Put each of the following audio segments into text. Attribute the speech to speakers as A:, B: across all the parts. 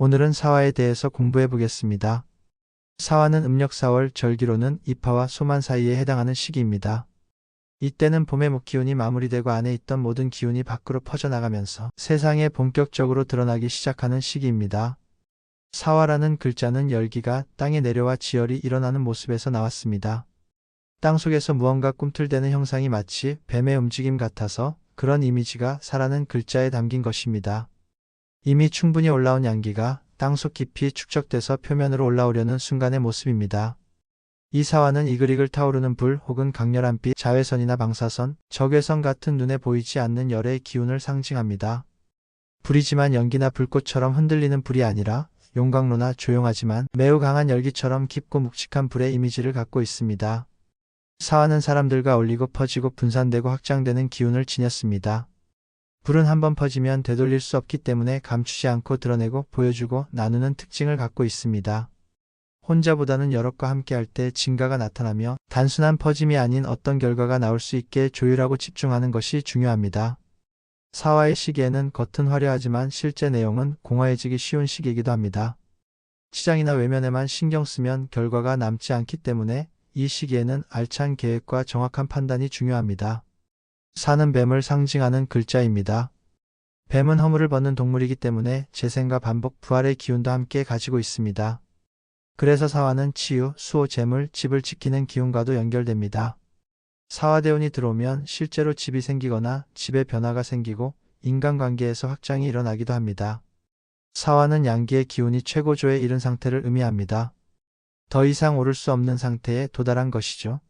A: 오늘은 사화에 대해서 공부해 보겠습니다. 사화는 음력 4월 절기로는 입하와 소만 사이에 해당하는 시기입니다. 이때는 봄의 목기운이 마무리되고 안에 있던 모든 기운이 밖으로 퍼져나가면서 세상에 본격적으로 드러나기 시작하는 시기입니다. 사화라는 글자는 열기가 땅에 내려와 지열이 일어나는 모습에서 나왔습니다. 땅속에서 무언가 꿈틀대는 형상이 마치 뱀의 움직임 같아서 그런 이미지가 사라는 글자에 담긴 것입니다. 이미 충분히 올라온 양기가 땅속 깊이 축적돼서 표면으로 올라오려는 순간의 모습입니다. 이 사화는 이글이글 타오르는 불 혹은 강렬한 빛, 자외선이나 방사선, 적외선 같은 눈에 보이지 않는 열의 기운을 상징합니다. 불이지만 연기나 불꽃처럼 흔들리는 불이 아니라 용광로나 조용하지만 매우 강한 열기처럼 깊고 묵직한 불의 이미지를 갖고 있습니다. 사화는 사람들과 어울리고 퍼지고 분산되고 확장되는 기운을 지녔습니다. 불은 한번 퍼지면 되돌릴 수 없기 때문에 감추지 않고 드러내고 보여주고 나누는 특징을 갖고 있습니다. 혼자보다는 여럿과 함께할 때 진가가 나타나며 단순한 퍼짐이 아닌 어떤 결과가 나올 수 있게 조율하고 집중하는 것이 중요합니다. 사화의 시기에는 겉은 화려하지만 실제 내용은 공허해지기 쉬운 시기이기도 합니다. 치장이나 외면에만 신경 쓰면 결과가 남지 않기 때문에 이 시기에는 알찬 계획과 정확한 판단이 중요합니다. 사는 뱀을 상징하는 글자입니다. 뱀은 허물을 벗는 동물이기 때문에 재생과 반복, 부활의 기운도 함께 가지고 있습니다. 그래서 사화는 치유, 수호, 재물, 집을 지키는 기운과도 연결됩니다. 사화대운이 들어오면 실제로 집이 생기거나 집에 변화가 생기고 인간관계에서 확장이 일어나기도 합니다. 사화는 양기의 기운이 최고조에 이른 상태를 의미합니다. 더 이상 오를 수 없는 상태에 도달한 것이죠.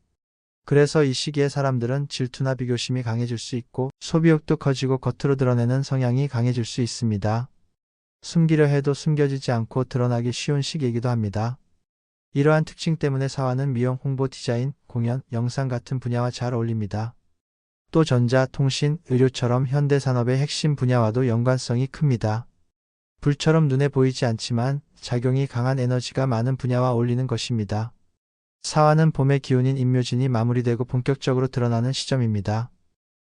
A: 그래서 이 시기에 사람들은 질투나 비교심이 강해질 수 있고 소비욕도 커지고 겉으로 드러내는 성향이 강해질 수 있습니다. 숨기려 해도 숨겨지지 않고 드러나기 쉬운 시기이기도 합니다. 이러한 특징 때문에 사화는 미용, 홍보, 디자인, 공연, 영상 같은 분야와 잘 어울립니다. 또 전자, 통신, 의료처럼 현대산업의 핵심 분야와도 연관성이 큽니다. 불처럼 눈에 보이지 않지만 작용이 강한 에너지가 많은 분야와 어울리는 것입니다. 사화는 봄의 기운인 임묘진이 마무리되고 본격적으로 드러나는 시점입니다.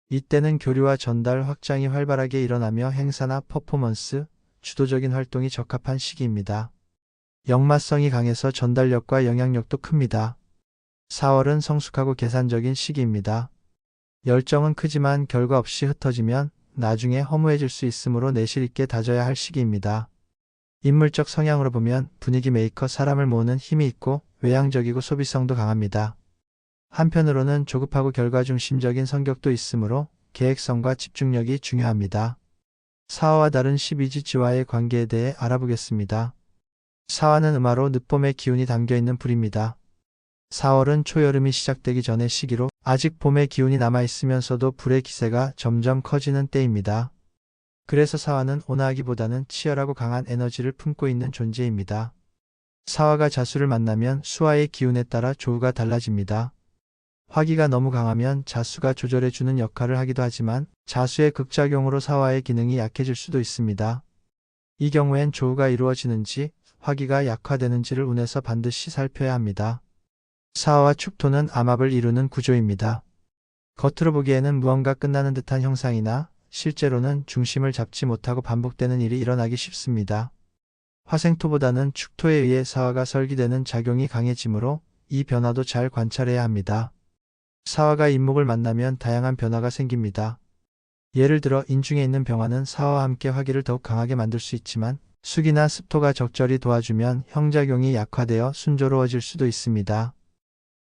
A: 이때는 교류와 전달, 확장이 활발하게 일어나며 행사나 퍼포먼스, 주도적인 활동이 적합한 시기입니다. 역마성이 강해서 전달력과 영향력도 큽니다. 4월은 성숙하고 계산적인 시기입니다. 열정은 크지만 결과 없이 흩어지면 나중에 허무해질 수 있으므로 내실 있게 다져야 할 시기입니다. 인물적 성향으로 보면 분위기 메이커, 사람을 모으는 힘이 있고 외향적이고 소비성도 강합니다. 한편으로는 조급하고 결과중심적인 성격도 있으므로 계획성과 집중력이 중요합니다. 사화와 다른 12지지와의 관계에 대해 알아보겠습니다. 사화는 음화로 늦봄의 기운이 담겨있는 불입니다. 4월은 초여름이 시작되기 전의 시기로 아직 봄의 기운이 남아있으면서도 불의 기세가 점점 커지는 때입니다. 그래서 사화는 온화하기보다는 치열하고 강한 에너지를 품고 있는 존재입니다. 사화가 자수를 만나면 수화의 기운에 따라 조우가 달라집니다. 화기가 너무 강하면 자수가 조절해주는 역할을 하기도 하지만 자수의 극작용으로 사화의 기능이 약해질 수도 있습니다. 이 경우엔 조우가 이루어지는지 화기가 약화되는지를 운에서 반드시 살펴야 합니다. 사화와 축토는 암합을 이루는 구조입니다. 겉으로 보기에는 무언가 끝나는 듯한 형상이나 실제로는 중심을 잡지 못하고 반복되는 일이 일어나기 쉽습니다. 화생토보다는 축토에 의해 사화가 설기되는 작용이 강해지므로 이 변화도 잘 관찰해야 합니다. 사화가 인목을 만나면 다양한 변화가 생깁니다. 예를 들어 인중에 있는 병화는 사화와 함께 화기를 더욱 강하게 만들 수 있지만 숙이나 습토가 적절히 도와주면 형작용이 약화되어 순조로워질 수도 있습니다.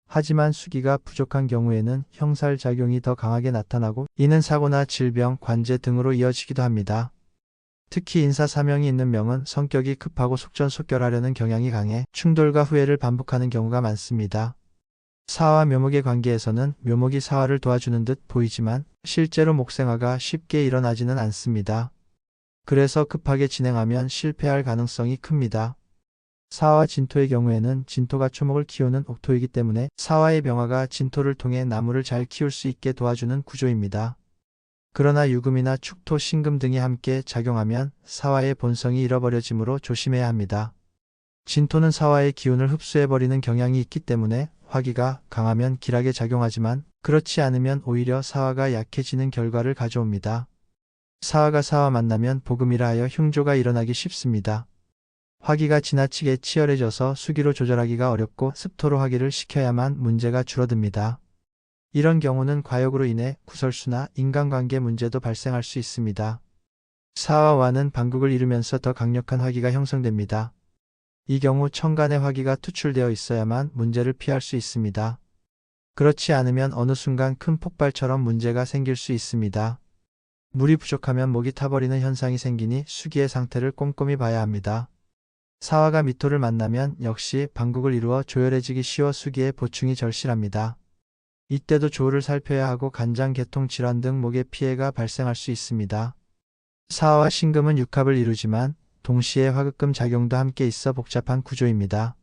A: 하지만 수기가 부족한 경우에는 형살작용이 더 강하게 나타나고 이는 사고나 질병, 관제 등으로 이어지기도 합니다. 특히 인사사명이 있는 명은 성격이 급하고 속전속결하려는 경향이 강해 충돌과 후회를 반복하는 경우가 많습니다. 사화와 묘목의 관계에서는 묘목이 사화를 도와주는 듯 보이지만 실제로 목생화가 쉽게 일어나지는 않습니다. 그래서 급하게 진행하면 실패할 가능성이 큽니다. 사화와 진토의 경우에는 진토가 초목을 키우는 옥토이기 때문에 사화의 병화가 진토를 통해 나무를 잘 키울 수 있게 도와주는 구조입니다. 그러나 유금이나 축토, 신금 등이 함께 작용하면 사화의 본성이 잃어버려지므로 조심해야 합니다. 진토는 사화의 기운을 흡수해버리는 경향이 있기 때문에 화기가 강하면 길하게 작용하지만 그렇지 않으면 오히려 사화가 약해지는 결과를 가져옵니다. 사화가 사화 만나면 복음이라 하여 흉조가 일어나기 쉽습니다. 화기가 지나치게 치열해져서 수기로 조절하기가 어렵고 습토로 화기를 식혀야만 문제가 줄어듭니다. 이런 경우는 과욕으로 인해 구설수나 인간관계 문제도 발생할 수 있습니다. 사와 와는 반국을 이루면서 더 강력한 화기가 형성됩니다. 이 경우 천간에 화기가 투출되어 있어야만 문제를 피할 수 있습니다. 그렇지 않으면 어느 순간 큰 폭발처럼 문제가 생길 수 있습니다. 물이 부족하면 목이 타버리는 현상이 생기니 수기의 상태를 꼼꼼히 봐야 합니다. 사화가 미토를 만나면 역시 반국을 이루어 조열해지기 쉬워 수기의 보충이 절실합니다. 이때도 조를 살펴야 하고 간장, 개통, 질환 등 목에 피해가 발생할 수 있습니다. 사화와 신금은 육합을 이루지만 동시에 화극금 작용도 함께 있어 복잡한 구조입니다.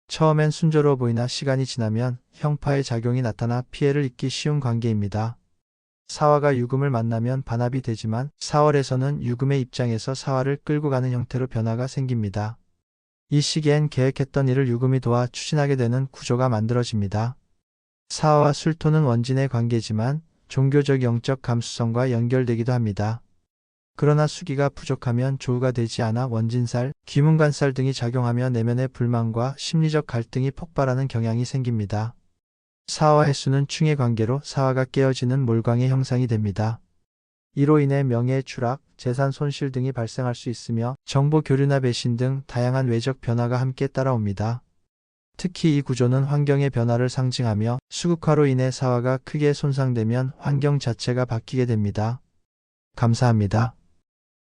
A: 처음엔 순조로워 보이나 시간이 지나면 형파의 작용이 나타나 피해를 입기 쉬운 관계입니다. 사화가 유금을 만나면 반합이 되지만 4월에서는 유금의 입장에서 사화를 끌고 가는 형태로 변화가 생깁니다. 이 시기엔 계획했던 일을 유금이 도와 추진하게 되는 구조가 만들어집니다. 사화와 술토는 원진의 관계지만 종교적 영적 감수성과 연결되기도 합니다. 그러나 수기가 부족하면 조우가 되지 않아 원진살, 귀문간살 등이 작용하며 내면의 불만과 심리적 갈등이 폭발하는 경향이 생깁니다. 사화와 해수는 충의 관계로 사화가 깨어지는 몰광의 형상이 됩니다. 이로 인해 명예 추락, 재산 손실 등이 발생할 수 있으며 정보 교류나 배신 등 다양한 외적 변화가 함께 따라옵니다. 특히 이 구조는 환경의 변화를 상징하며 수극화로 인해 사화가 크게 손상되면 환경 자체가 바뀌게 됩니다. 감사합니다.